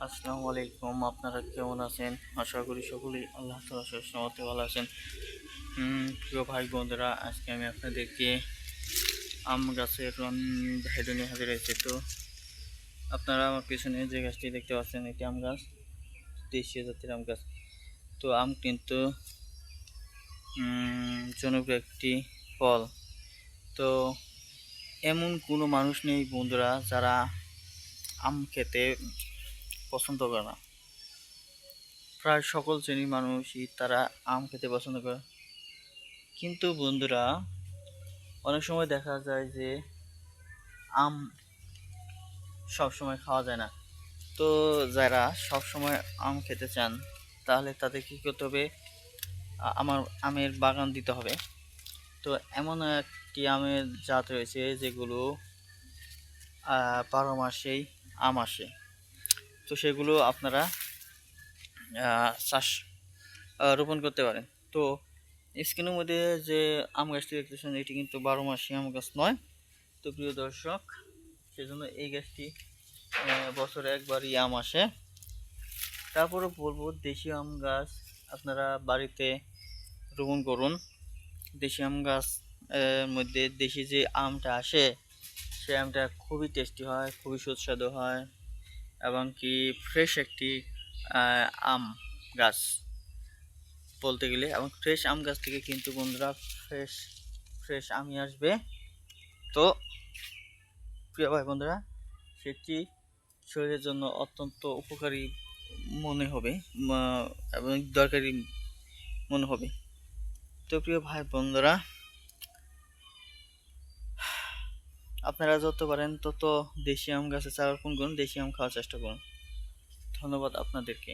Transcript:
আসসালামু আলাইকুম। আপনারা কেমন আছেন? আশা করি সকলেই আল্লাহ তাআলার অশেষ রহমতে ভালো আছেন। প্রিয় ভাই বোনেরা, আজকে আমি আপনাদেরকে আম গাছের ভিডিও নিয়ে হাজির হয়েছি। তো আপনারা আমার পিছনে যে গাছটি দেখতে পাচ্ছেন, এটি আম গাছ, দেশীয় জাতের আম গাছ। তো আম কিন্তু জনপ্রিয় একটি ফল। তো এমন কোনো মানুষ নেই বন্ধুরা যারা আম খেতে পছন্দ করে না। প্রায় সকল শ্রেণীর মানুষই তারা আম খেতে পছন্দ করে। কিন্তু বন্ধুরা, অনেক সময় দেখা যায় যে আম সব সময় খাওয়া যায় না। তো যারা সব সময় আম খেতে চান, তাহলে তাদের কী করতে হবে? আমার আমের বাগান দিতে হবে। তো এমন একটি আমের জাত রয়েছে যেগুলো 12 মাসেই আম আসে। তো সেগুলো আপনারা চাষ রোপণ করতে পারেন। তো স্ক্রিনের মধ্যে যে আম গাছটি দেখতেছেন, এটি কিন্তু 12 মাসি আম গাছ নয়। তো প্রিয় দর্শক, সেজন্য এই গাছটি বছরে একবারই আম আসে। তারপরে বলবো, দেশি আম গাছ আপনারা বাড়িতে রোপণ করুন। দেশি আম গাছ মধ্যে দেশি যে আমটা আসে, সে আমটা খুবই টেস্টি হয়, খুবই সুস্বাদু হয়, এবং কি ফ্রেশ একটি আম গাছ বলতে গেলে। এবং ফ্রেশ আম গাছ থেকে কিন্তু বন্ধুরা ফ্রেশ ফ্রেশ আমই আসবে। তো প্রিয় ভাই বন্ধুরা, সেটি শরীরের জন্য অত্যন্ত উপকারী মনে হবে এবং দরকারি মনে হবে। তো প্রিয় ভাই বন্ধুরা, আপনারা যত পারেন তত দেশি আম গাছে চারা রোপণ করুন, দেশি আম খাওয়ার চেষ্টা করুন। ধন্যবাদ আপনাদেরকে।